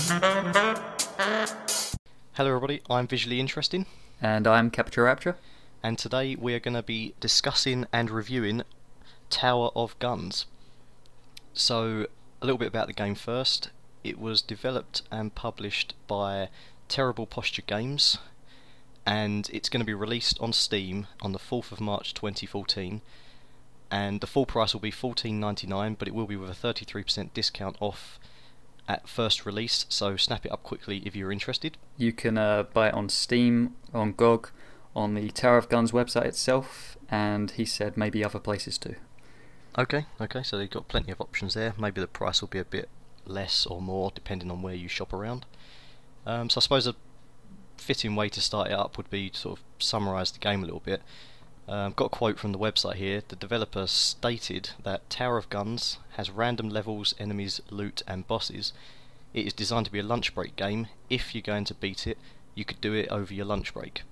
Hello everybody, I'm Visually Interesting, And I'm CaptureRapture. and today we are going to be discussing and reviewing Tower of Guns. So, a little bit about the game first. It was developed and published by Terrible Posture Games, and it's going to be released on Steam on the 4th of March 2014, and the full price will be $14.99, but it will be with a 33% discount off at first release, so snap it up quickly if you're interested. You can buy it on Steam, on GOG, on the Tower of Guns website itself, and he said maybe other places too. Okay, so they've got plenty of options there. Maybe the price will be a bit less or more depending on where you shop around. So I suppose a fitting way to start it up would be to sort of summarise the game a little bit. I've got a quote from the website here. The developer stated that Tower of Guns has random levels, enemies, loot and bosses. It is designed to be a lunch break game. If you're going to beat it, you could do it over your lunch break.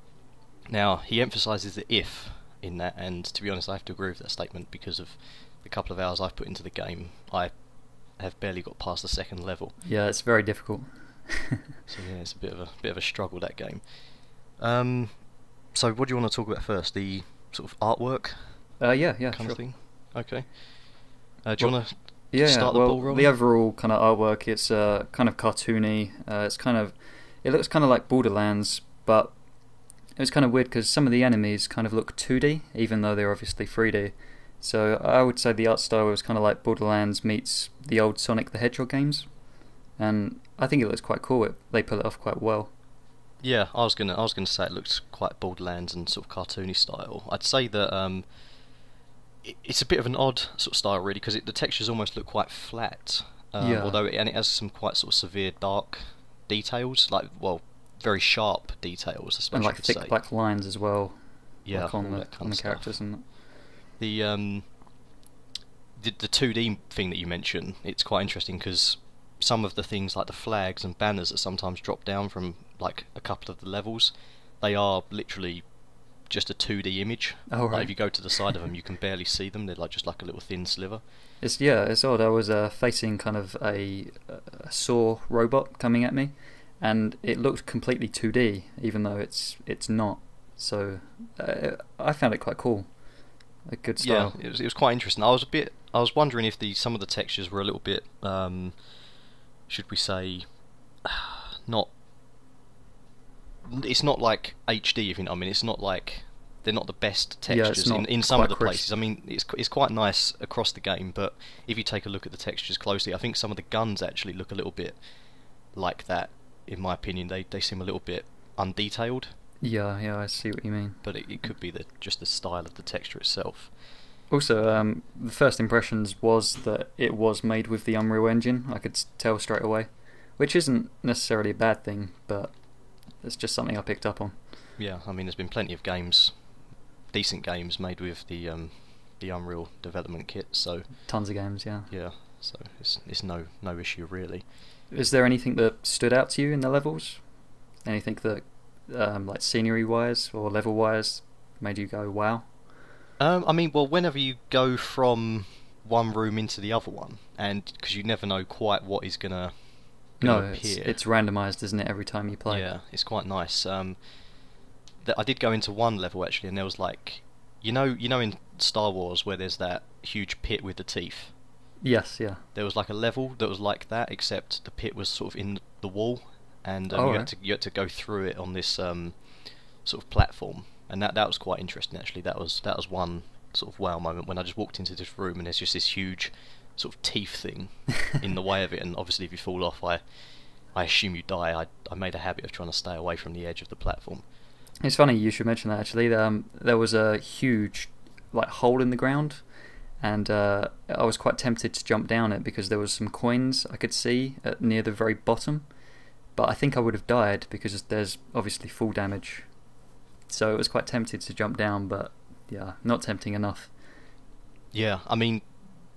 Now, he emphasises the if in that, and to be honest I have to agree with that statement because of the couple of hours I've put into the game. I have barely got past the second level. Yeah, it's very difficult. So yeah, it's a bit of a struggle, that game. So what do you want to talk about first? The sort of artwork Yeah, kind sure. of thing? Okay. Do you want to Yeah, start the ball rolling? the overall kind of artwork, it's kind of cartoony. It looks kind of like Borderlands, but it was kind of weird because some of the enemies kind of look 2D, even though they're obviously 3D. So I would say the art style was kind of like Borderlands meets the old Sonic the Hedgehog games, and I think it looks quite cool. They pull it off quite well. Yeah, I was gonna say it looks quite Borderlands and sort of cartoony style. I'd say that it's a bit of an odd sort of style really, because the textures almost look quite flat. Yeah. Although it has some quite sort of severe dark details, very sharp details, I suppose And you like could thick say. black lines as well. Yeah, like all on that kind the of characters stuff. and The 2D thing that you mentioned, it's quite interesting because some of the things like the flags and banners that sometimes drop down from like a couple of the levels, they are literally just a 2D image. Oh, Like right. if you go to the side of them, you can barely see them. They're like just like a little thin sliver. It's odd. I was facing kind of a saw robot coming at me, and it looked completely 2D, even though it's not. So I found it quite cool. A good Yeah, style. it was quite interesting. I was wondering if some of the textures were a little bit should we say not. It's not like HD, if you know what I mean. It's not like they're not the best Yeah, textures it's not in some of quite the crisp. places. I mean, it's quite nice across the game, but if you take a look at the textures closely, I think some of the guns actually look a little bit like that. In my opinion, they seem a little bit undetailed, Yeah, I see what you mean. but it could be just the style of the texture itself. Also, the first impressions was that it was made with the Unreal Engine. I could tell straight away, which isn't necessarily a bad thing, but it's just something I picked up on. Yeah, I mean, there's been plenty of games, decent games made with the Unreal development kit, so Tons of games, yeah. yeah, so it's no issue really. Is there anything that stood out to you in the levels? Anything that, like scenery-wise or level-wise, made you go, wow? I mean, well, whenever you go from one room into the other one, and because you never know quite what is gonna No, appear. it's randomized, isn't it, every time you play? Yeah, it's quite nice. I did go into one level actually, and there was like, you know in Star Wars where there's that huge pit with the teeth. Yes, yeah. There was like a level that was like that, except the pit was sort of in the wall, and Oh, you right. had to go through it on this sort of platform, and that was quite interesting actually. That was one sort of wow moment when I just walked into this room and there's just this huge sort of teeth thing in the way of it, and obviously if you fall off, I assume you die. I made a habit of trying to stay away from the edge of the platform. It's funny you should mention that, actually. There was a huge like hole in the ground, and I was quite tempted to jump down it because there was some coins I could see near the very bottom, but I think I would have died because there's obviously full damage. So it was quite tempted to jump down, but yeah, not tempting enough. Yeah, I mean,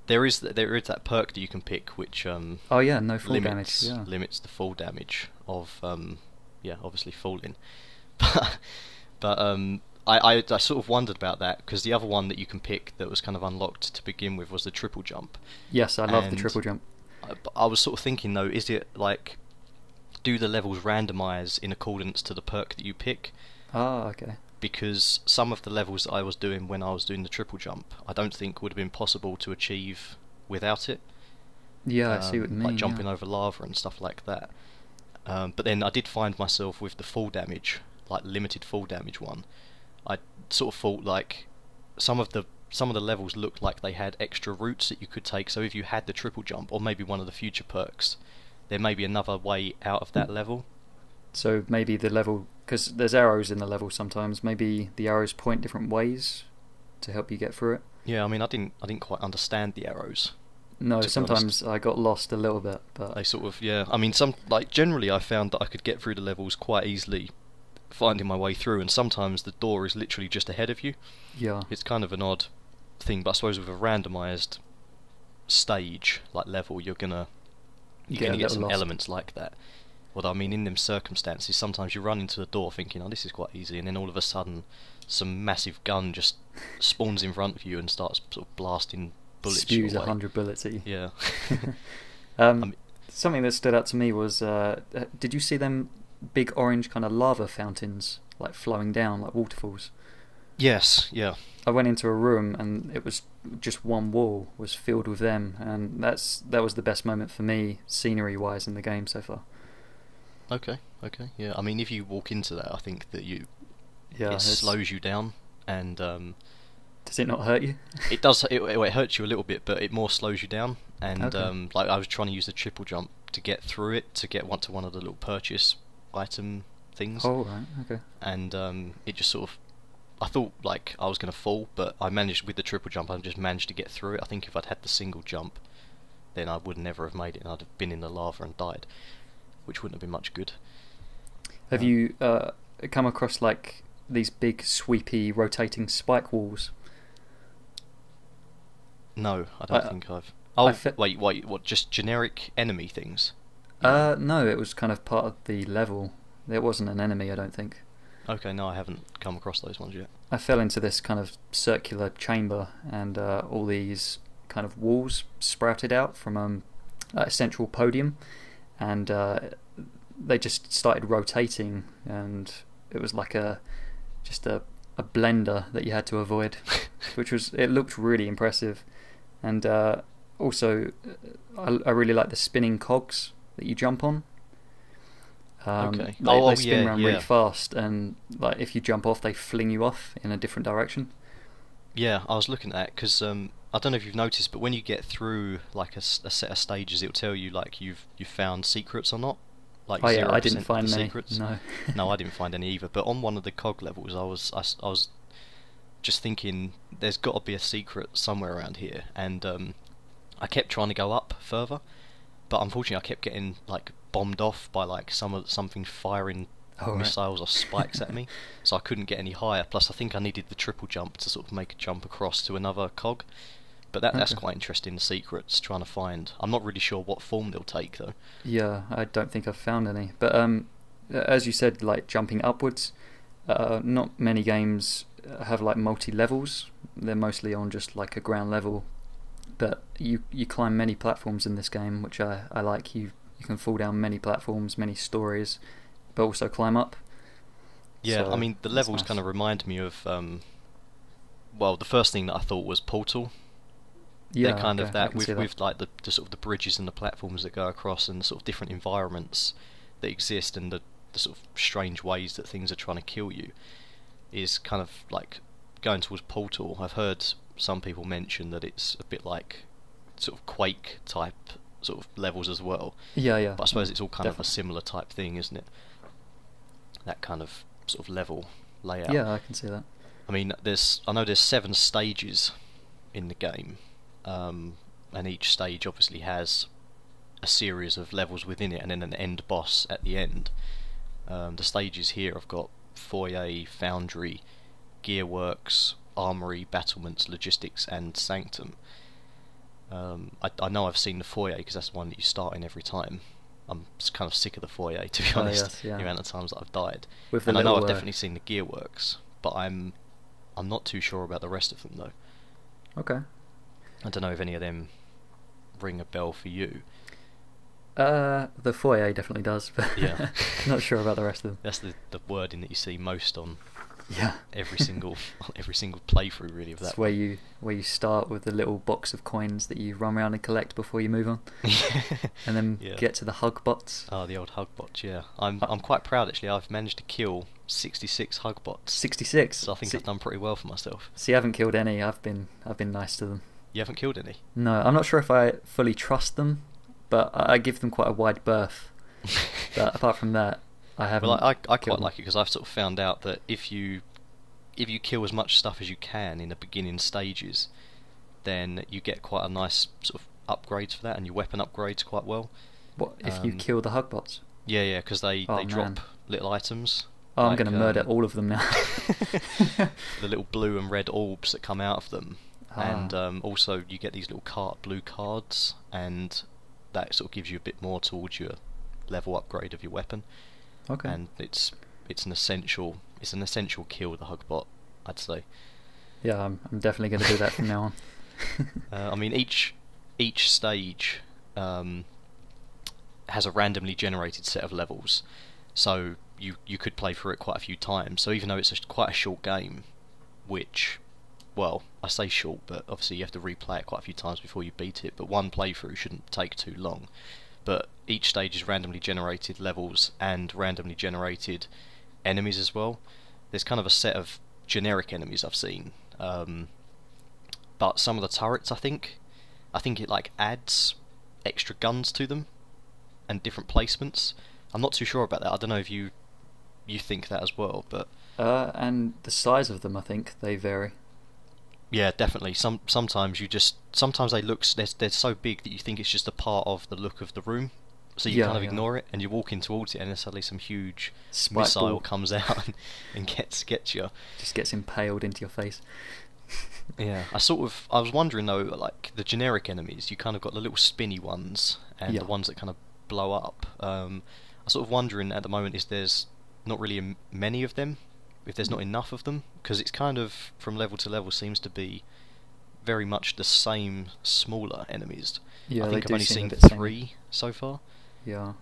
there is that perk that you can pick which Oh yeah, no full damage. Yeah. limits the full damage of obviously falling. But I sort of wondered about that because the other one that you can pick that was kind of unlocked to begin with was the triple jump. Yes, I love the And triple jump. I was sort of thinking though, is it like do the levels randomise in accordance to the perk that you pick? Ah, okay. Because some of the levels that I was doing when I was doing the triple jump, I don't think would have been possible to achieve without it. Yeah, I see what you Like mean. jumping Yeah. over lava and stuff like that. But then I did find myself with the fall damage, like limited fall damage one. I sort of thought like some of the levels looked like they had extra routes that you could take. So if you had the triple jump, or maybe one of the future perks, there may be another way out of that level. So maybe the level, because there's arrows in the level sometimes. Maybe the arrows point different ways to help you get through it. Yeah, I mean, I didn't quite understand the arrows. No, To be honest, sometimes I got lost a little bit, but they sort of, yeah. I mean, some like generally I found that I could get through the levels quite easily, finding my way through, and sometimes the door is literally just ahead of you. yeah, It's kind of an odd thing, but I suppose with a randomised stage like level, you're gonna get some lost. elements like that. Although I mean, in them circumstances, sometimes you run into the door thinking, "Oh, this is quite easy," and then all of a sudden, some massive gun just spawns in front of you and starts sort of blasting bullets Spews your way. 100 bullets at you. Yeah. I Um, mean, something that stood out to me was, did you see them big orange kind of lava fountains like flowing down like waterfalls? yes, yeah. I went into a room and it was just one wall was filled with them, and that was the best moment for me, scenery wise, in the game so far. Okay, okay, yeah. I mean, if you walk into that, I think that Yeah, it slows you down, and does it not hurt you? it does. It hurts you a little bit, but it more slows you down. And Okay. like I was trying to use the triple jump to get through it, to get one of the little purchase item things, Oh, right, okay. and it just sort of. I thought like I was gonna fall, but I managed with the triple jump. I just managed to get through it. I think if I'd had the single jump, then I would never have made it, and I'd have been in the lava and died, which wouldn't have been much good. Have you come across like these big sweepy rotating spike walls? No, I don't I, think I've. I Oh, fe- wait, what? Just generic enemy things? No, it was kind of part of the level. It wasn't an enemy, I don't think. Okay, no, I haven't come across those ones yet. I fell into this kind of circular chamber, and all these kind of walls sprouted out from a central podium, and they just started rotating, and it was like just a blender that you had to avoid, it looked really impressive, and also I really like the spinning cogs that you jump on. Okay. They spin Yeah, around yeah. really fast, and like if you jump off, they fling you off in a different direction. Yeah, I was looking at that because I don't know if you've noticed, but when you get through like a set of stages, it'll tell you like you've found secrets or not, like Oh yeah, I didn't 0% of find the many. secrets. No. No, I didn't find any either. But on one of the cog levels, I was just thinking there's got to be a secret somewhere around here, and I kept trying to go up further, but unfortunately I kept getting like bombed off by like something firing Oh, right. missiles or spikes at me, so I couldn't get any higher. Plus I think I needed the triple jump to sort of make a jump across to another cog. But that's Okay. quite interesting, the secrets trying to find. I'm not really sure what form they'll take though. Yeah, I don't think I've found any. But as you said, like jumping upwards, not many games have like multi levels. They're mostly on just like a ground level. But you climb many platforms in this game, which I like. You can fall down many platforms, many stories, but also climb up. Yeah, I So mean the that's levels nice. kind of remind me of well, the first thing that I thought was Portal. They're Yeah, kind okay, of I that can see that. with like the sort of the bridges and the platforms that go across, and the sort of different environments that exist, and the sort of strange ways that things are trying to kill you is kind of like going towards Portal. I've heard some people mention that it's a bit like sort of Quake type sort of levels as well, Yeah, yeah, but I suppose it's all kind of a definitely. similar type thing, isn't it? That kind of sort of level layout. Yeah, I can see that. I mean, I know there's 7 stages in the game, and each stage obviously has a series of levels within it, and then an end boss at the end. The stages here I've got foyer, foundry, gearworks, armory, battlements, logistics, and sanctum. I know I've seen the foyer because that's the one that you start in every time. I'm kind of sick of the foyer, to be Oh honest. yes, The yeah. amount of times that I've died, With the and I know little I've definitely seen the gearworks, but I'm not too sure about the rest of them though. okay. I don't know if any of them ring a bell for you. The foyer definitely does, but Yeah. not sure about the rest of them. That's the wording that you see most on Yeah. every single playthrough really of It's that. where you start with the little box of coins that you run around and collect before you move on, and then Yeah. get to the hug bots. Oh, the old hug bots, yeah. I'm Uh, quite proud actually. I've managed to kill 66 hug bots. 66. So I think I've done pretty well for myself. See, I haven't killed any. I've been nice to them. You haven't killed any? No, I'm not sure if I fully trust them, but I give them quite a wide berth. But apart from that, I haven't. Well, I quite killed like it because I've sort of found out that if you kill as much stuff as you can in the beginning stages, then you get quite a nice sort of upgrades for that, and your weapon upgrades quite well. What if you kill the hug bots? Yeah, because they Oh, drop man. little items. Oh, I'm like, going to murder all of them now. the little blue and red orbs that come out of them, and Ah. also you get these little blue cards, and that sort of gives you a bit more towards your level upgrade of your weapon. Okay. And it's an essential kill, the hug bot, I'd say. Yeah, I'm definitely going to do that from now on. I mean, each stage has a randomly generated set of levels, so you could play through it quite a few times. So even though it's quite a short game, which, well, I say short, but obviously you have to replay it quite a few times before you beat it. But one playthrough shouldn't take too long. But each stage is randomly generated levels and randomly generated enemies as well. There's kind of a set of generic enemies I've seen, but some of the turrets, I think it like adds extra guns to them and different placements. I'm not too sure about that. I don't know if you think that as well, but And the size of them, I think they vary. yeah, definitely. Sometimes they look they're so big that you think it's just a part of the look of the room, so you Yeah, kind of yeah. ignore it, and you walk in towards it, and then suddenly some huge Spike missile ball comes out and gets you. just gets impaled into your face. Yeah, I was wondering though, like the generic enemies, you kind of got the little spinny ones and Yeah. the ones that kind of blow up. I'm sort of wondering at the moment is there's not really many of them, if there's not enough of them, because it's kind of from level to level seems to be very much the same smaller enemies. Yeah, I think they I've only do seem a seen bit samey. 3 so far. Yeah.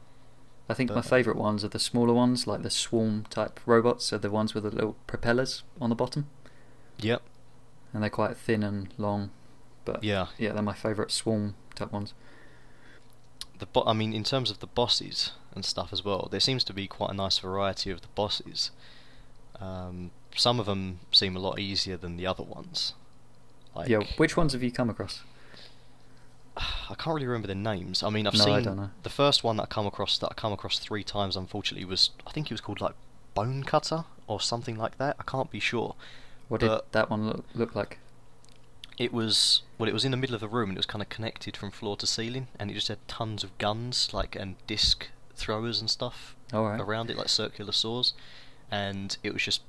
I think my But favourite ones are the smaller ones, like the swarm type robots, so the ones with the little propellers on the bottom. yep, And they're quite thin and long. But yeah. yeah, they're my favourite swarm type ones. I mean, in terms of the bosses and stuff as well, there seems to be quite a nice variety of the bosses. Some of them seem a lot easier than the other ones. Like, Yeah, which ones have you come across? I can't really remember their names. I mean, I've No, I seen don't know. the first one that I come across 3 times. Unfortunately, was I think it was called like Bone Cutter or something like that. I can't be sure. What did But that one look like? it was in the middle of the room and it was kind of connected from floor to ceiling, and it just had tons of guns and disc throwers and stuff Alright. around it, like circular saws, and it was just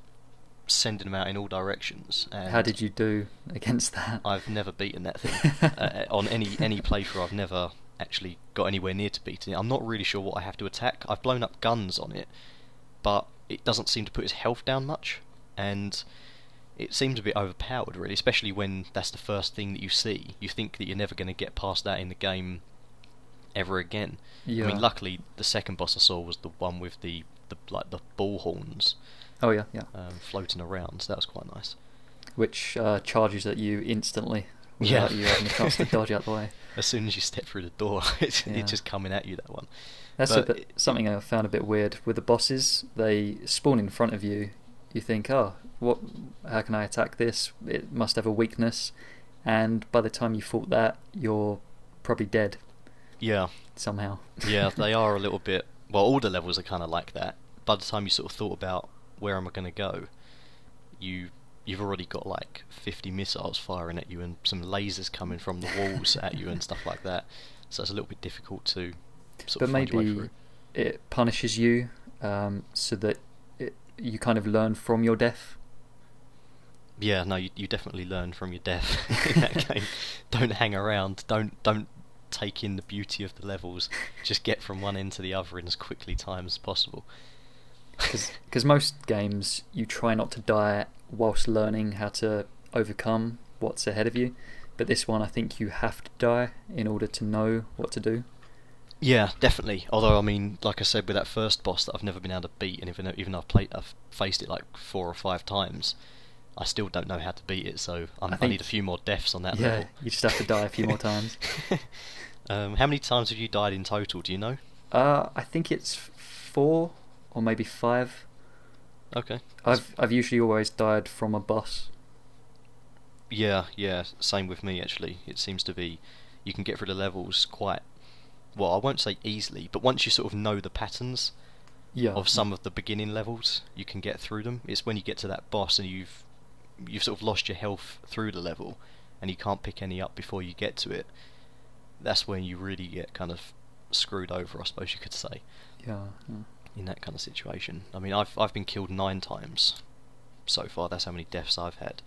sending them out in all directions. And How did you do against that? I've never beaten that thing on any playthrough. I've never actually got anywhere near to beating it. I'm not really sure what I have to attack. I've blown up guns on it, but it doesn't seem to put its health down much, and it seems a bit overpowered, really, especially when that's the first thing that you see. You think that you're never going to get past that in the game ever again. Yeah. I mean, luckily, the second boss I saw was the one with the bull horns Oh yeah, yeah. floating around, so that was quite nice. Which charges at you instantly Yeah. without you having a chance to dodge out the way. As soon as you step through the door, it's Yeah. just coming at you, that one. That's But something I found a bit weird with the bosses. They spawn in front of you. You think, oh, how can I attack this? It must have a weakness. And by the time you fought that, you're probably dead Yeah, somehow. yeah, they are a little bit. Well, all the levels are kind of like that. By the time you sort of thought about where am I going to go, you've already got like 50 missiles firing at you and some lasers coming from the walls at you and stuff like that. So it's a little bit difficult to sort But of find your way maybe through. it punishes you so that you kind of learn from your death. Yeah, no, you definitely learn from your death in that game. Don't hang around. Don't take in the beauty of the levels. Just get from one end to the other in as quickly time as possible. Because most games, you try not to die whilst learning how to overcome what's ahead of you. But this one, I think you have to die in order to know what to do. Yeah, definitely. Although, I mean, like I said, with that first boss that I've never been able to beat, and even though I've faced it like 4 or 5 times, I still don't know how to beat it. So I I need think, a few more deaths on that yeah, level. you just have to die a few more times. How many times have you died in total? Do you know? I think it's 4 or maybe 5. Okay. I've usually always died from a boss. Yeah, yeah. Same with me actually. It seems to be you can get through the levels quite well. I won't say easily, but once you sort of know the patterns Yeah, of yeah. some of the beginning levels, you can get through them. It's when you get to that boss and you've sort of lost your health through the level, and you can't pick any up before you get to it. That's when you really get kind of screwed over, I suppose you could say, Yeah, yeah. in that kind of situation. I mean, I've been killed 9 times so far. That's how many deaths I've had,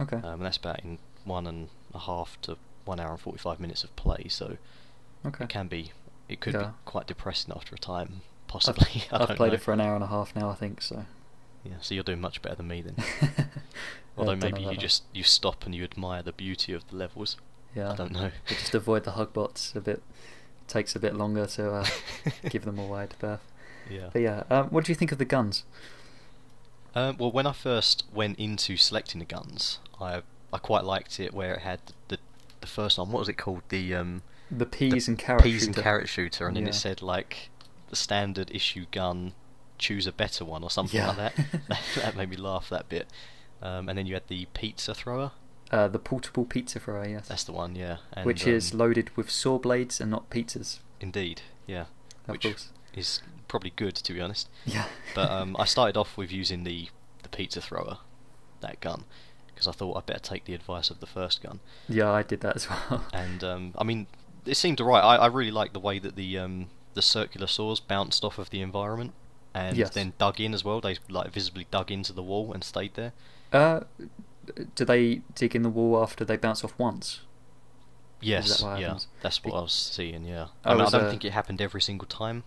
Okay. and that's about in 1.5 to 1 hour and 45 minutes of play. So Okay. it can be, it could be Yeah. quite depressing after a time, I've possibly. I I've don't played know. it for an hour and a half now, I think, so. Yeah, so you're doing much better than me then. I Although don't know maybe about that. you stop and you admire the beauty of the levels. I Yeah. don't know. But just avoid the hug bots a bit. Takes a bit longer to give them a wide berth. Yeah. But yeah, what do you think of the guns? Well, when I first went into selecting the guns, I quite liked it where it had the first one. What was it called? The The peas and carrot peas and shooter. carrot shooter, and then Yeah. it said like the standard issue gun, choose a better one or something Yeah. like that. That made me laugh that bit. And then you had the pizza thrower. The portable pizza thrower, yes. That's the one, yeah. And Which is loaded with saw blades and not pizzas, indeed, yeah, of which course. is probably good to be honest. Yeah. But I started off with using the pizza thrower, that gun, because I thought I'd better take the advice of the first gun. Yeah, I did that as well. And I mean, it seemed alright. I really liked the way that the circular saws bounced off of the environment and Yes. then dug in as well. They like visibly dug into the wall and stayed there. Uh, do they dig in the wall after they bounce off once? Is that Yes, what yeah, happens? that's what I was seeing. Yeah, I I mean, I was don't think it happened every single time,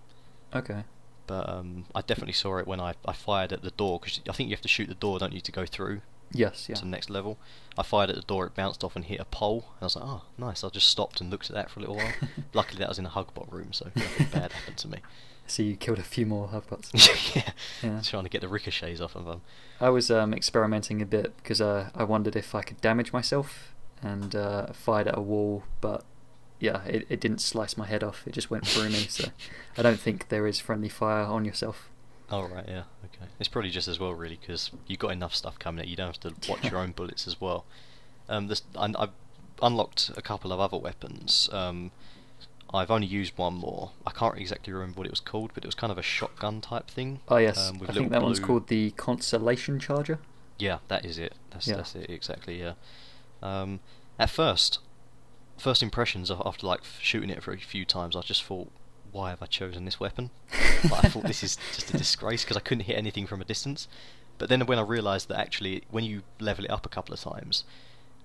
okay. but I definitely saw it when I fired at the door, because I think you have to shoot the door, don't you, to go through Yes, yeah. to the next level. I fired at the door, it bounced off and hit a pole, and I was like, oh, nice. I just stopped and looked at that for a little while. Luckily, that was in a hugbot room, so nothing bad happened to me. So you killed a few more hubbots. Yeah, Yeah. trying to get the ricochets off of them. I was experimenting a bit because I wondered if I could damage myself and fired at a wall, but yeah, it didn't slice my head off. It just went through me. So I don't think there is friendly fire on yourself. Oh, right, yeah, okay. It's probably just as well, really, because you've got enough stuff coming at you. You don't have to watch your own bullets as well. I've unlocked a couple of other weapons. I've only used one more. I can't exactly remember what it was called, but it was kind of a shotgun type thing. Oh yes, With I little think that one's blue... called the Constellation Charger. Yeah, that is it. Yeah. That's it exactly. Yeah. At first impressions after like shooting it for a few times, I just thought, why have I chosen this weapon? Like, I thought this is just a disgrace because I couldn't hit anything from a distance. But then when I realised that actually when you level it up a couple of times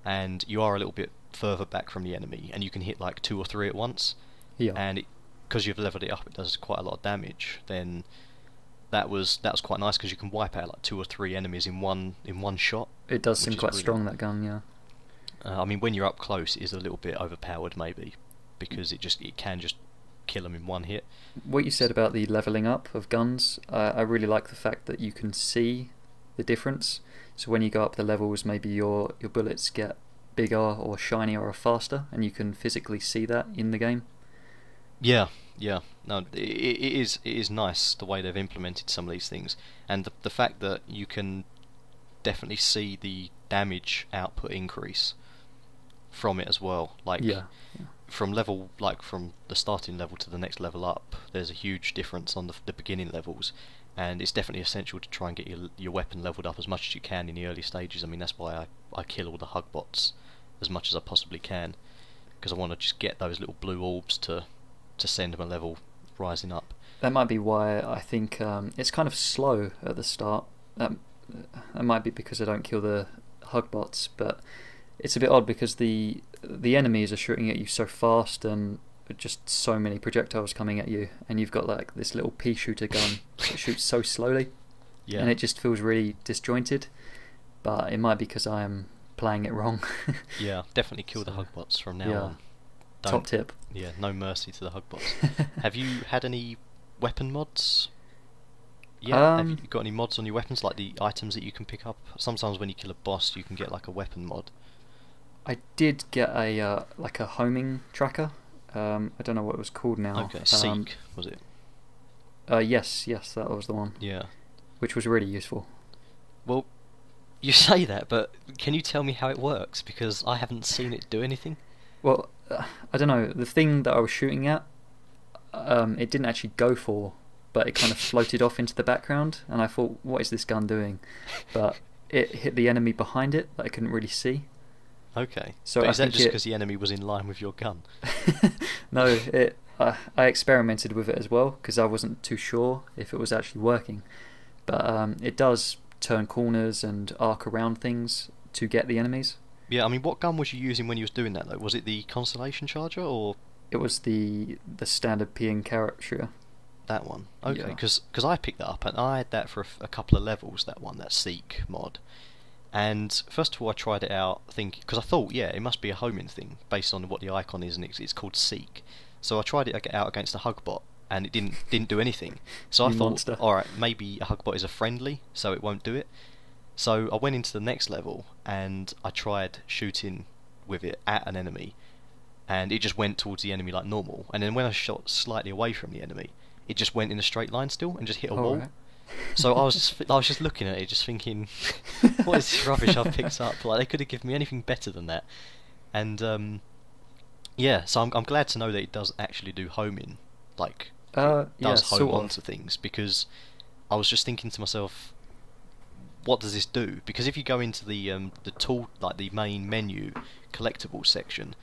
and you are a little bit further back from the enemy and you can hit like 2 or 3 at once, Yeah. and because you've leveled it up it does quite a lot of damage, then that was quite nice because you can wipe out like 2 or 3 enemies in one shot. It does which seem is quite brilliant. strong, that gun, yeah. I mean, when you're up close, it is a little bit overpowered maybe, because it can just kill them in one hit. What you said about the leveling up of guns, I really like the fact that you can see the difference. So when you go up the levels, maybe your bullets get bigger or shinier or faster, and you can physically see that in the game. Yeah, yeah. No, it is nice the way they've implemented some of these things, and the fact that you can definitely see the damage output increase from it as well. Like, Yeah. from the starting level to the next level up, there's a huge difference on the beginning levels, and it's definitely essential to try and get your weapon leveled up as much as you can in the early stages. I mean, that's why I kill all the hug bots as much as I possibly can, because I want to just get those little blue orbs to send them a level rising up. That might be why I think it's kind of slow at the start. That might be because I don't kill the hug bots, but it's a bit odd because the enemies are shooting at you so fast and just so many projectiles coming at you, and you've got like this little pea shooter gun that shoots so slowly, Yeah. and it just feels really disjointed. But it might be because I am playing it wrong. Yeah, definitely kill the So, hug bots from now yeah. on. Top tip. Yeah, no mercy to the hug bots. Have you had any weapon mods? Yeah, have you got any mods on your weapons, like the items that you can pick up? Sometimes when you kill a boss, you can get like a weapon mod. I did get a like a homing tracker. I don't know what it was called now. Okay, Seek, was it? Yes, that was the one. Yeah. Which was really useful. Well, you say that, but can you tell me how it works? Because I haven't seen it do anything. Well, I don't know. The thing that I was shooting at, it didn't actually go for, but it kind of floated off into the background, and I thought, what is this gun doing? But it hit the enemy behind it that I couldn't really see. Okay. So but I is that think just because the enemy was in line with your gun? No, I experimented with it as well, because I wasn't too sure if it was actually working. But it does turn corners and arc around things to get the enemies. Yeah, I mean, what gun was you using when you was doing that, though? Was it the Constellation Charger, or...? It was the standard CaptureRapture. That one? Okay, Yeah. because I picked that up, and I had that for a couple of levels, that one, that Seek mod. And first of all, I tried it out, because I thought, yeah, it must be a homing thing, based on what the icon is, and it's called Seek. So I tried it out against a hug bot, and it didn't do anything. So I thought, alright, maybe a hug bot is a friendly, so it won't do it. So I went into the next level, and I tried shooting with it at an enemy, and it just went towards the enemy like normal. And then when I shot slightly away from the enemy, it just went in a straight line still, and just hit a wall. Right. So I was just looking at it, just thinking, what is this rubbish I've picked up? Like, they could have given me anything better than that. And yeah, so I'm glad to know that it does actually do homing, like does home onto things, because I was just thinking to myself, what does this do? Because if you go into the tool, like the main menu collectibles section,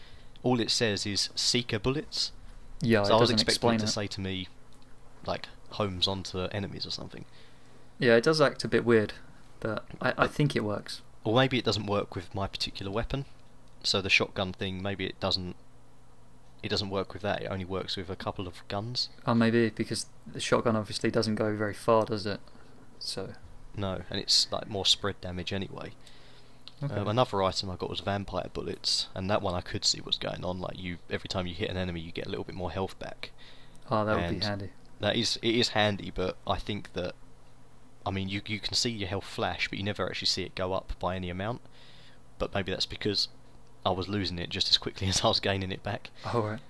all it says is seeker bullets. Yeah, so I was expecting it to say to me, like, homes onto enemies or something. Yeah, it does act a bit weird, but I think it works. Or maybe it doesn't work with my particular weapon. So the shotgun thing, maybe it doesn't work with that. It only works with a couple of guns. Oh, maybe because the shotgun obviously doesn't go very far, does it? So. No, and it's like more spread damage anyway. Okay. Another item I got was vampire bullets, and that one I could see what's going on. Like, every time you hit an enemy, you get a little bit more health back. Oh, that would be handy. It is handy, but I think that, I mean, you can see your health flash, but you never actually see it go up by any amount. But maybe that's because I was losing it just as quickly as I was gaining it back. Oh, right.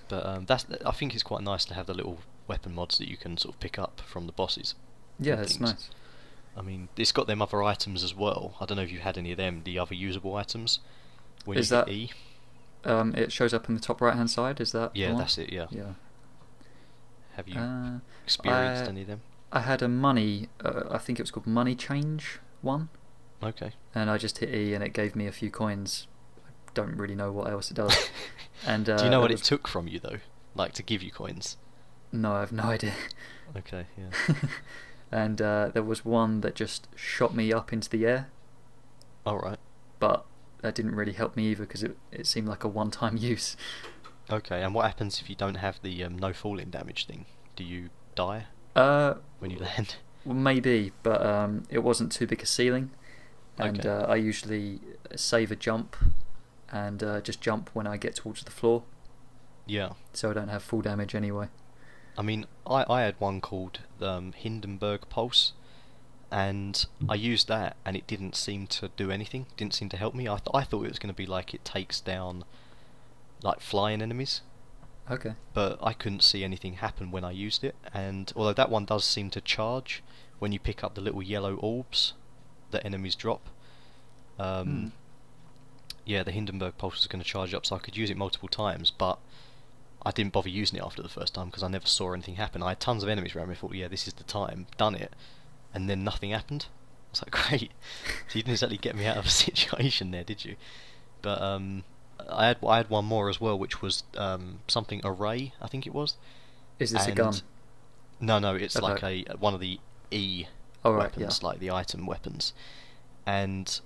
But I think it's quite nice to have the little weapon mods that you can sort of pick up from the bosses. Yeah, it's nice. I mean, it's got them other items as well. I don't know if you had any of them, the other usable items. When is you that hit E? It shows up on the top right hand side, is that Yeah, the one? that's it, yeah. Yeah. Have you experienced any of them? I had a money, I think it was called money change one. Okay. And I just hit E and it gave me a few coins. I don't really know what else it does. And do you know what it took from you, though? Like, to give you coins? No, I have no idea. Okay, yeah. And there was one that just shot me up into the air. Alright. But that didn't really help me either, because it seemed like a one-time use. Okay, and what happens if you don't have the no falling damage thing? Do you die when you land? Well, maybe, but it wasn't too big a ceiling. And Okay. I usually save a jump and just jump when I get towards the floor. Yeah. So I don't have full damage anyway. I mean, I had one called Hindenburg Pulse, and I used that, and it didn't seem to do anything. Didn't seem to help me. I thought it was going to be like it takes down, like, flying enemies. Okay. But I couldn't see anything happen when I used it. And although that one does seem to charge when you pick up the little yellow orbs that enemies drop. Yeah, the Hindenburg Pulse was going to charge up, so I could use it multiple times, but I didn't bother using it after the first time because I never saw anything happen. I had tons of enemies around me. I thought, yeah, this is the time. Done it, and then nothing happened. I was like, great. So you didn't exactly get me out of a situation there, did you? But I had one more as well, which was something array, I think it was. Is this a gun? No, it's Okay. like one of the E weapons, like the item weapons, and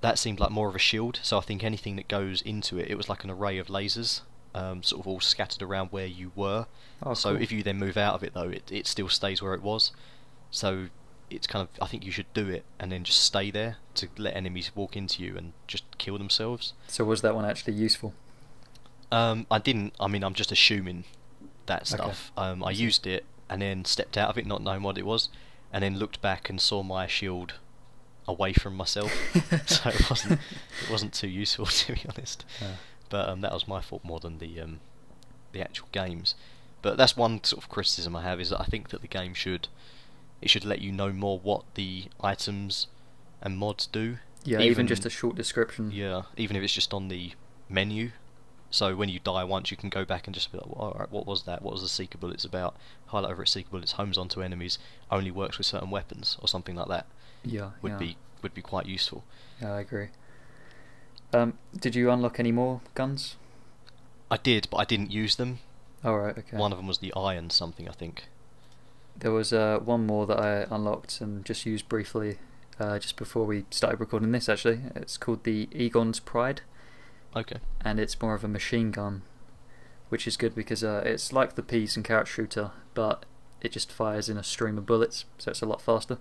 that seemed like more of a shield. So I think anything that goes into it, it was like an array of lasers. Sort of all scattered around where you were. Oh, so cool. if you then move out of it, though, it still stays where it was. So it's kind of, I think you should do it and then just stay there to let enemies walk into you and just kill themselves. So was that one actually useful? I didn't. I mean, I'm just assuming that Okay. stuff. I I see. used it and then stepped out of it, not knowing what it was, and then looked back and saw my shield away from myself. So it wasn't too useful to be honest. Uh, But that was my fault more than the actual games. But that's one sort of criticism I have, is that I think that the game should let you know more what the items and mods do. yeah, even just a short description. Yeah, even if it's just on the menu. So when you die once, you can go back and just be like, well, alright, what was that? What was the seeker bullets about? Highlight over at seeker bullets, homes onto enemies, only works with certain weapons, or something like that. Yeah, Would yeah, be quite useful. yeah. I agree. Did you unlock any more guns? I did, but I didn't use them. All right, okay. One of them was the iron something, I think. There was one more that I unlocked and just used briefly just before we started recording this. Actually, it's called the Egon's Pride, Okay. and it's more of a machine gun, which is good because it's like the peas and carrot shooter, but it just fires in a stream of bullets, so it's a lot faster.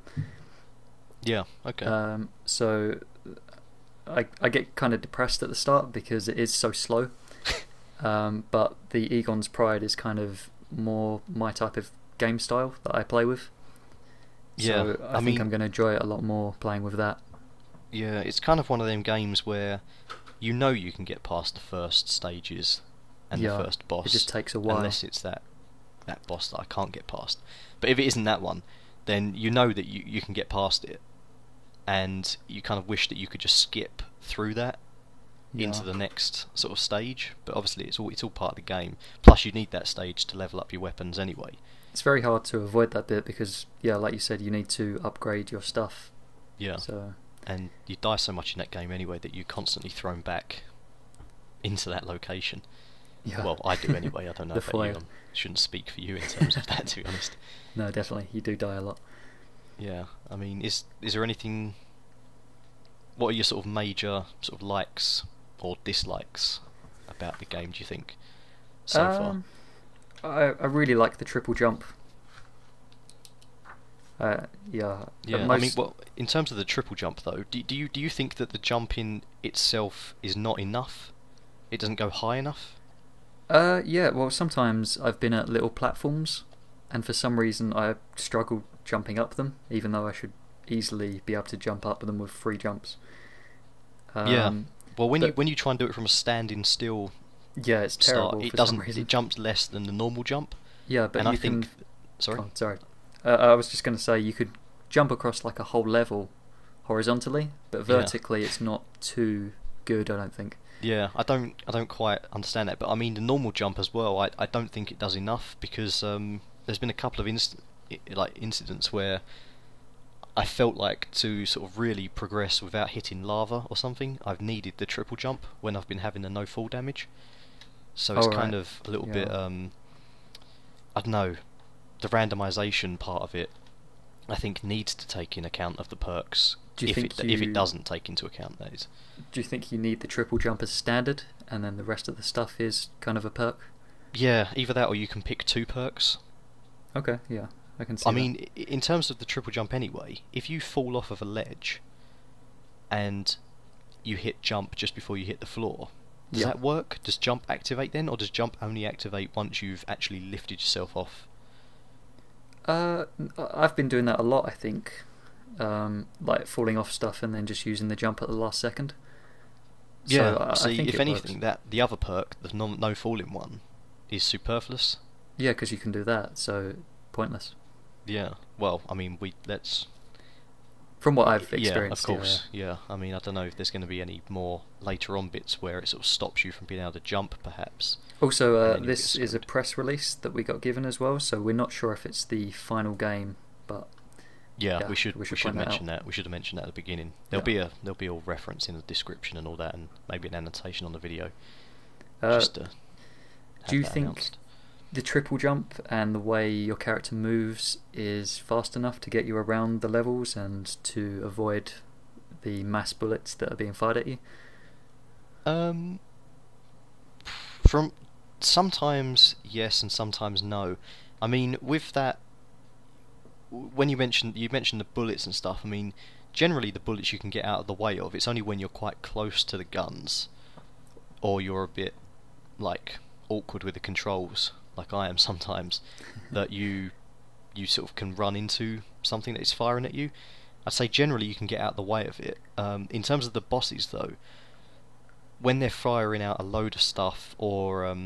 Yeah. Okay. So I get kind of depressed at the start because it is so slow. But the Egon's Pride is kind of more my type of game style that I play with. Yeah, So I think I'm going to enjoy it a lot more playing with that. Yeah, it's kind of one of them games where you know you can get past the first stages and Yeah, the first boss. it just takes a while. Unless it's that boss that I can't get past. But if it isn't that one, then you know that you can get past it, and you kind of wish that you could just skip through that into Yeah. the next sort of stage. But obviously it's all part of the game. Plus you need that stage to level up your weapons anyway. It's very hard to avoid that bit because, yeah, like you said, you need to upgrade your stuff. Yeah. So And you die so much in that game anyway that you're constantly thrown back into that location. yeah. Well, I do anyway. I don't know The about foil. you. I shouldn't speak for you in terms of that, to be honest. No, definitely, you do die a lot. Yeah, I mean, is there anything? What are your sort of major sort of likes or dislikes about the game? Do you think so far? I really like the triple jump. Yeah. Yeah, I mean, well, in terms of the triple jump though, do you think that the jumping itself is not enough? It doesn't go high enough? Yeah, well, sometimes I've been at little platforms, and for some reason I struggle jumping up them, even though I should easily be able to jump up them with 3 jumps. Yeah. Well, when but- you try and do it from a standing still Yeah, it's terrible start, for some reason. it jumps less than the normal jump. Yeah, but And you I think, can... sorry. Oh, sorry. I was just going to say you could jump across like a whole level horizontally, but vertically it's not too good, I don't think. Yeah, I don't quite understand that, but I mean the normal jump as well. I don't think it does enough because there's been a couple of incidents where I felt like to sort of really progress without hitting lava or something, I've needed the triple jump when I've been having the no fall damage. So it's kind of a little bit I don't know, the randomization part of it I think needs to take in account of the perks. If it doesn't take into account, that is. Do you think you need the triple jump as standard, and then the rest of the stuff is kind of a perk? Yeah, either that or you can pick 2 perks. Okay, yeah, I can see I that. mean, in terms of the triple jump anyway, if you fall off of a ledge and you hit jump just before you hit the floor, does that work? Does jump activate then, or does jump only activate once you've actually lifted yourself off? I've been doing that a lot, I think. Like falling off stuff and then just using the jump at the last second. Yeah, So I see, think if it anything, works. that the other perk, the no falling one, is superfluous. Yeah, because you can do that, so pointless. Yeah, well, I mean, let's... From what I've Yeah, experienced, of course, yeah. I mean, I don't know if there's going to be any more later on bits where it sort of stops you from being able to jump, perhaps. Also, And then you'll this get is a screwed. press release that we got given as well, so we're not sure if it's the final game, but Yeah, we should point mention that out. that. We should have mentioned that at the beginning. Yeah. There'll be a reference in the description and all that, and maybe an annotation on the video. Uh, Just to have do you that think announced. the triple jump and the way your character moves is fast enough to get you around the levels and to avoid the mass bullets that are being fired at you? From sometimes yes and sometimes no. I mean, with that, when you mentioned the bullets and stuff. I mean, generally the bullets you can get out of the way of. It's only when you're quite close to the guns, or you're a bit like awkward with the controls, like I am sometimes, that you sort of can run into something that is firing at you. I'd say generally you can get out the way of it. In terms of the bosses though, when they're firing out a load of stuff, or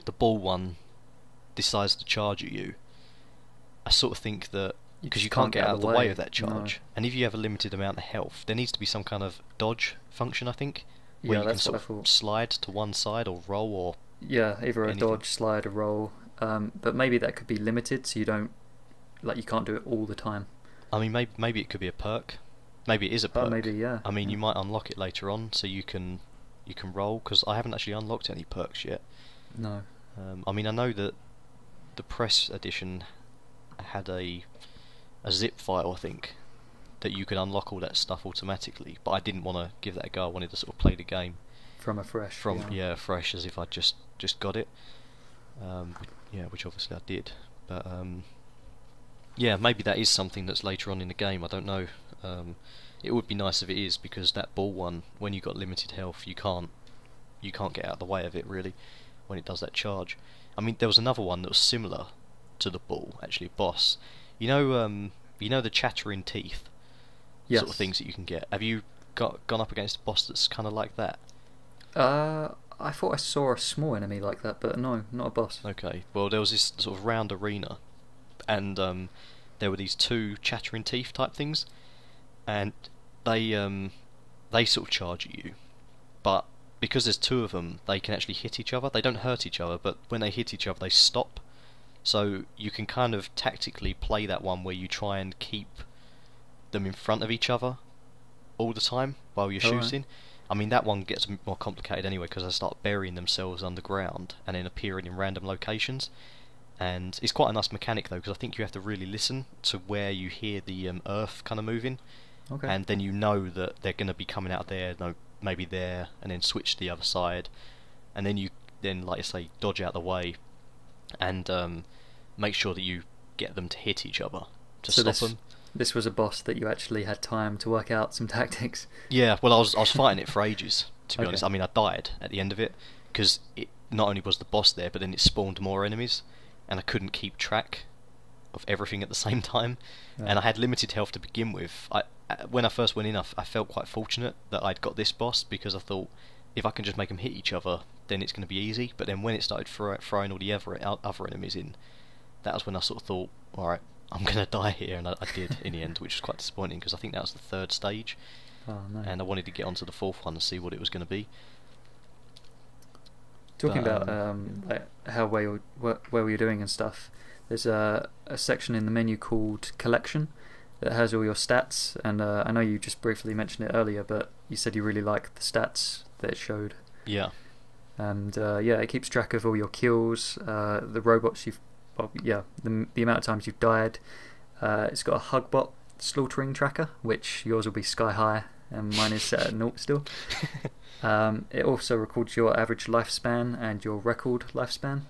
the ball one decides to charge at you, I sort of think that because you can't get out of the way of that charge, and if you have a limited amount of health, there needs to be some kind of dodge function, I think, where you can sort of slide to one side or roll, or either anything. a dodge, slide, or roll. But maybe that could be limited, so you can't do it all the time. I mean, maybe it could be a perk. Maybe it is a perk. Maybe, yeah. I mean, you might unlock it later on, so you can roll, because I haven't actually unlocked any perks yet. No. I mean, I know that the press edition had a zip file, I think, that you could unlock all that stuff automatically, but I didn't want to give that a go. I wanted to sort of play the game fresh, as if I just got it. Which obviously I did. But maybe that is something that's later on in the game. I don't know. It would be nice if it is, because that ball one, when you got limited health, you can't get out of the way of it really when it does that charge. I mean, there was another one that was similar to the ball, actually, boss. You know the chattering teeth, yes, sort of things that you can get. Have you gone up against a boss that's kind of like that? I thought I saw a small enemy like that, but no, not a boss. Okay, well, there was this sort of round arena, and there were these two chattering teeth type things, and they sort of charge at you, but because there's two of them, they can actually hit each other. They don't hurt each other, but when they hit each other, they stop. So you can kind of tactically play that one where you try and keep them in front of each other all the time while you're shooting. Right. I mean, that one gets more complicated anyway, because they start burying themselves underground and then appearing in random locations. And it's quite a nice mechanic though, because I think you have to really listen to where you hear the earth kind of moving. Okay. And then you know that they're going to be coming out there, maybe there, and then switch to the other side, and then like you say, dodge out the way, and make sure that you get them to hit each other to stop them. This was a boss that you actually had time to work out some tactics. Yeah, well, I was fighting it for ages, to be honest. I mean, I died at the end of it, because it not only was the boss there, but then it spawned more enemies, and I couldn't keep track of everything at the same time. Yeah. And I had limited health to begin with. When I first went in, I felt quite fortunate that I'd got this boss, because I thought, if I can just make them hit each other, then it's going to be easy. But then when it started throwing all the other enemies in, that was when I sort of thought, alright, I'm going to die here, and I did in the end, which was quite disappointing, because I think that was the third stage. Oh, no. And I wanted to get onto the fourth one and see what it was going to be. Talking about like how where were you doing and stuff, there's a section in the menu called Collection that has all your stats, and I know you just briefly mentioned it earlier, but you said you really liked the stats that it showed. Yeah. And it keeps track of all your kills, the robots the amount of times you've died. It's got a Hugbot slaughtering tracker, which yours will be sky high, and mine is set at 0 still. It also records your average lifespan and your record lifespan.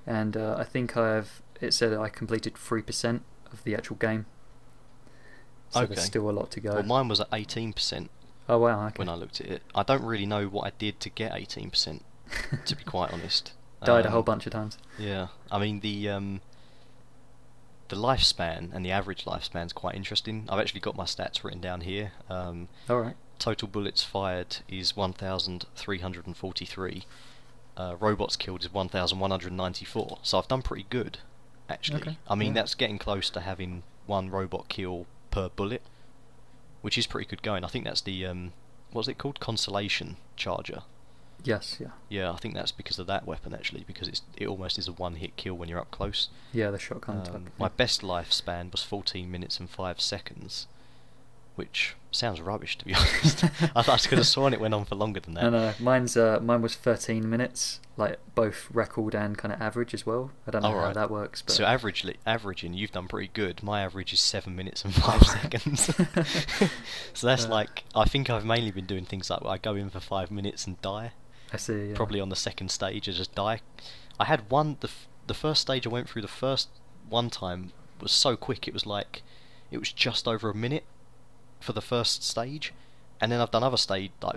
And I think it said I completed 3% of the actual game. So okay. There's still a lot to go. Well, mine was at 18%. Oh wow, okay. When I looked at it. I don't really know what I did to get 18%, to be quite honest. Died a whole bunch of times. Yeah. I mean, the lifespan and the average lifespan is quite interesting. I've actually got my stats written down here. Alright. Total bullets fired is 1,343. Robots killed is 1,194. So I've done pretty good, actually. Okay. I mean, that's getting close to having one robot kill per bullet, which is pretty good going. I think that's the what's it called? Consolation Charger. Yes, yeah. Yeah, I think that's because of that weapon, actually, because it almost is a one-hit kill when you're up close. Yeah, the shotgun type. My best lifespan was 14 minutes and 5 seconds, which sounds rubbish, to be honest. I could have sworn it went on for longer than that. No, mine was 13 minutes, like both record and kind of average as well. I don't know how that works. But so averaging, you've done pretty good. My average is 7 minutes and 5 seconds. So that's like, I think I've mainly been doing things like I go in for 5 minutes and die. I see, yeah. Probably on the second stage I just die. I had one, the first stage I went through the first one time was so quick, it was just over a minute for the first stage, and then I've done other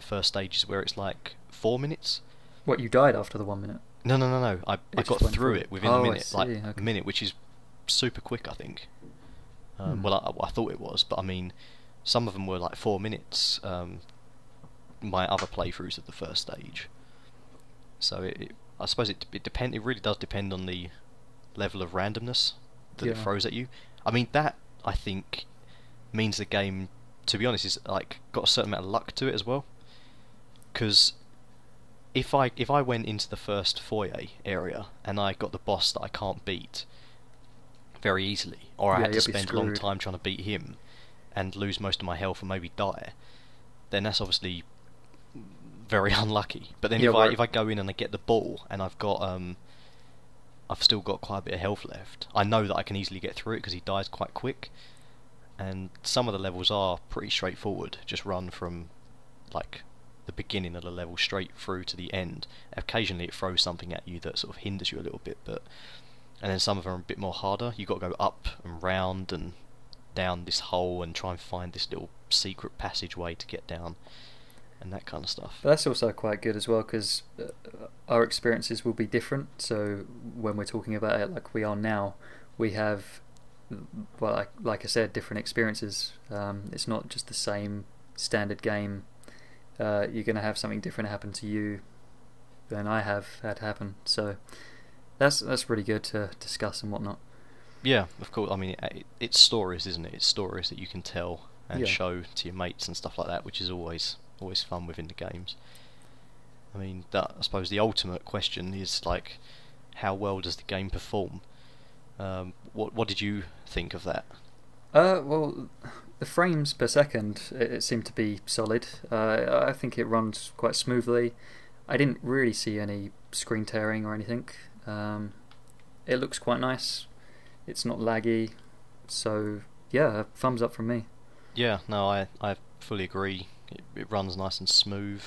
first stages where it's like 4 minutes. What, you died after the 1 minute? No. I It got just went through through. it within a Oh, I minute, see. like Okay. a minute, which is super quick, I think. Hmm. Well, I thought it was, but I mean, some of them were like 4 minutes. My other playthroughs of the first stage. So I suppose it depend. It really does depend on the level of randomness that it Yeah. throws at you. I mean, that I think means the game, to be honest, is like got a certain amount of luck to it as well. Because if I went into the first foyer area and I got the boss that I can't beat very easily, or I Yeah, had to you'll be spend a long screwed. time trying to beat him and lose most of my health and maybe die, then that's obviously very unlucky. But then Yeah, if I go in and I get the ball and I've still got quite a bit of health left, I know that I can easily get through it because he dies quite quick. And some of the levels are pretty straightforward. Just run from like the beginning of the level straight through to the end. Occasionally it throws something at you that sort of hinders you a little bit, but and then some of them are a bit more harder. You've got to go up and round and down this hole and try and find this little secret passageway to get down and that kind of stuff. But that's also quite good as well because our experiences will be different. So when we're talking about it like we are now, we have, well, like I said, different experiences. It's not just the same standard game. You're going to have something different happen to you than I have had happen. So that's really good to discuss and whatnot. Yeah, of course. I mean, it's stories, isn't it? It's stories that you can tell and Yeah. show to your mates and stuff like that, which is always fun within the games. I mean, I suppose the ultimate question is like, how well does the game perform? What did you think of that? Well, the frames per second it seemed to be solid. I think it runs quite smoothly. I didn't really see any screen tearing or anything. It looks quite nice. It's not laggy, so yeah, thumbs up from me. Yeah, no, I fully agree. It runs nice and smooth.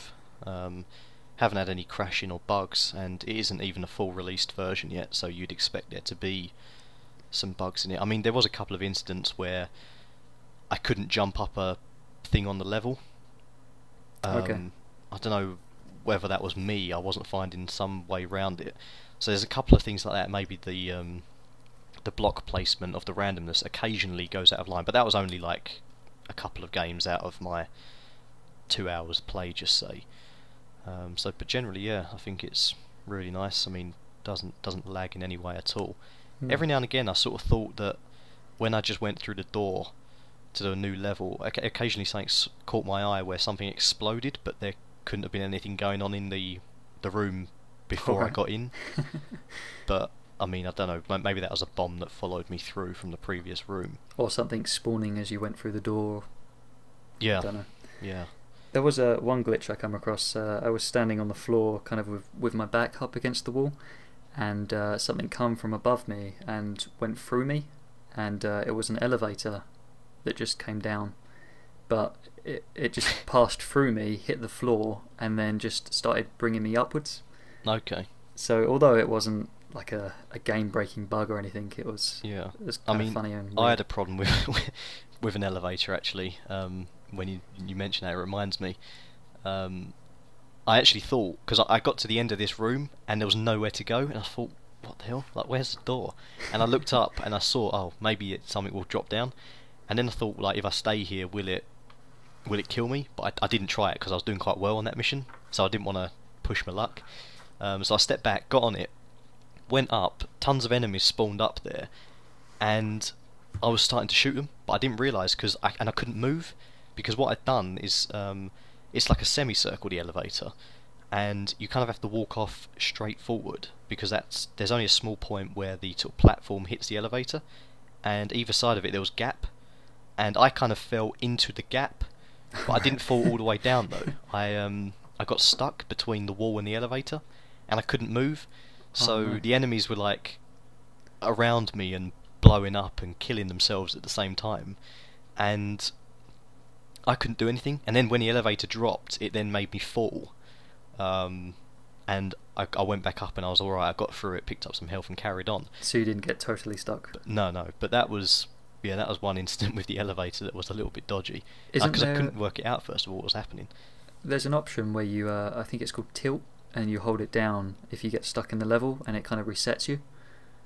Haven't had any crashing or bugs, and it isn't even a full released version yet, so you'd expect there to be some bugs in it. I mean, there was a couple of incidents where I couldn't jump up a thing on the level. Okay. I don't know whether that was me. I wasn't finding some way around it. So there's a couple of things like that. Maybe the block placement of the randomness occasionally goes out of line, but that was only like a couple of games out of my 2 hours play, just say. But generally, yeah, I think it's really nice. I mean, doesn't lag in any way at all. Hmm. Every now and again, I sort of thought that when I just went through the door to a new level, occasionally something caught my eye where something exploded, but there couldn't have been anything going on in the room before I Alright. got in. But I mean, I don't know. Maybe that was a bomb that followed me through from the previous room. Or something spawning as you went through the door. Yeah, Don't know. yeah. There was one glitch I come across. I was standing on the floor, kind of with my back up against the wall, and something come from above me and went through me, and it was an elevator that just came down, but it just passed through me, hit the floor, and then just started bringing me upwards. Okay. So although it wasn't like a game-breaking bug or anything, Yeah. it was I kind of mean, funny and I had weird. a problem with an elevator actually. When you mention that, it reminds me. Um, I actually thought because I got to the end of this room and there was nowhere to go, and I thought, what the hell? Like, where's the door? And I looked up and I saw, oh, maybe something will drop down. And then I thought, like, if I stay here, will it kill me? But I didn't try it because I was doing quite well on that mission, so I didn't want to push my luck. So I stepped back, got on it, went up. Tons of enemies spawned up there, and I was starting to shoot them, but I didn't realise I couldn't move because what I'd done is it's like a semicircle, the elevator, and you kind of have to walk off straight forward because there's only a small point where the sort of platform hits the elevator, and either side of it there was gap, and I kind of fell into the gap, but I didn't fall all the way down though. I got stuck between the wall and the elevator, and I couldn't move. Oh So no. the enemies were like around me and blowing up and killing themselves at the same time, and I couldn't do anything. And then when the elevator dropped, it then made me fall. Um, and I went back up and I was alright. I got through it, picked up some health, and carried on. So you didn't get totally stuck. But no. But that was yeah, that was one incident with the elevator that was a little bit dodgy Isn't because I there? couldn't work it out first of all what was happening. There's an option where you, I think it's called tilt, and you hold it down if you get stuck in the level, and it kind of resets you.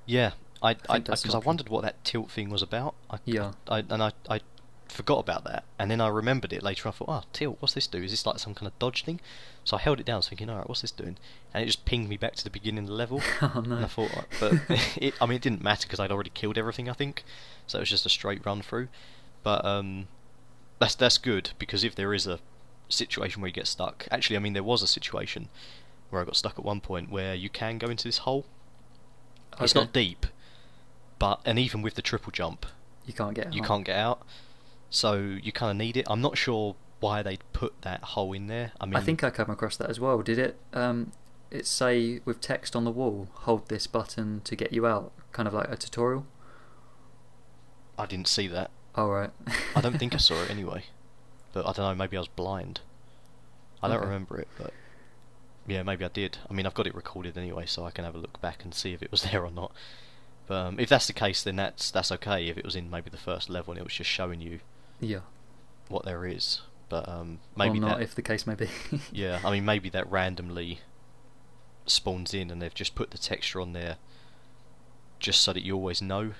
Yeah, think that's an because I option. wondered what that tilt thing was about. Yeah. I forgot about that, and then I remembered it later. I thought, oh, tilt, what's this do? Is this like some kind of dodge thing? So I held it down, thinking, alright, what's this doing? And it just pinged me back to the beginning of the level. Oh And I no. thought, but I mean, it didn't matter because I'd already killed everything, I think. So it was just a straight run through. But that's good, because if there is a situation where you get stuck, actually, I mean, there was a situation where I got stuck at one point where you can go into this hole. It's Okay. not deep, and even with the triple jump, You can't get out. you can't get out. So you kind of need it. I'm not sure why they put that hole in there. I mean, I think I come across that as well. Did it say with text on the wall, hold this button to get you out, kind of like a tutorial? I didn't see that. Oh right. I don't think I saw it anyway. But I don't know, maybe I was blind. I don't Okay. remember it, but yeah, maybe I did. I mean, I've got it recorded anyway, so I can have a look back and see if it was there or not. But if that's the case, then that's okay. If it was in maybe the first level and it was just showing you Yeah. what there is. But maybe or not, that, if the case may be. yeah, I mean, maybe that randomly spawns in and they've just put the texture on there just so that you always know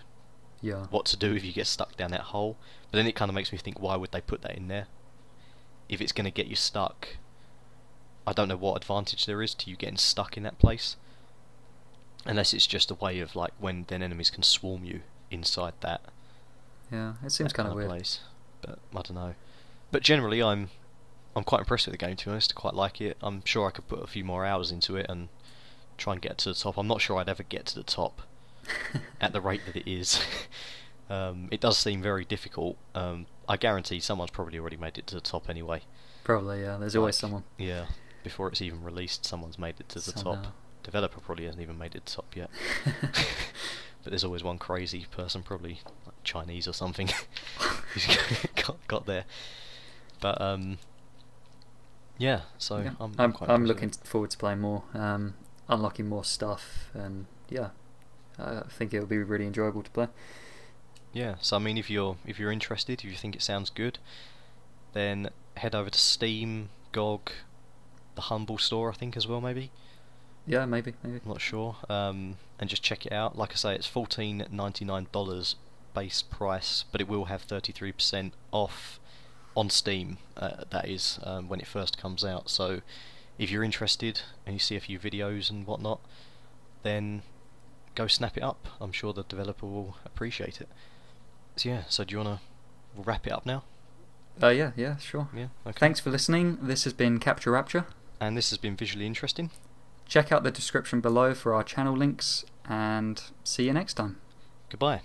Yeah. what to do if you get stuck down that hole. But then it kind of makes me think, why would they put that in there? If it's going to get you stuck, I don't know what advantage there is to you getting stuck in that place. Unless it's just a way of, like, when then enemies can swarm you inside that, Yeah. It seems that kind of weird. place. But I don't know. But generally, I'm quite impressed with the game, to be honest. I quite like it. I'm sure I could put a few more hours into it and try and get to the top. I'm not sure I'd ever get to the top at the rate that it is. It does seem very difficult. I guarantee someone's probably already made it to the top anyway. Probably, yeah. There's always Like, someone. Yeah, before it's even released, someone's made it to the Somehow. top. Developer probably hasn't even made it to the top yet. But there's always one crazy person, probably like Chinese or something, who's got there. But yeah. So Yeah. I'm quite I'm impressed looking with it. forward to playing more, unlocking more stuff, and yeah, I think it'll be really enjoyable to play. Yeah. So I mean, if you're interested, if you think it sounds good, then head over to Steam, GOG, the Humble store, I think, as well, maybe. Yeah, maybe. I'm not sure. And just check it out. Like I say, it's $14.99 base price, but it will have 33% off on Steam. That is when it first comes out. So if you're interested and you see a few videos and whatnot, then go snap it up. I'm sure the developer will appreciate it. So yeah. So do you wanna wrap it up now? Yeah, sure. Yeah. Okay. Thanks for listening. This has been CaptureRapture. And this has been visually interesting. Check out the description below for our channel links, and see you next time. Goodbye.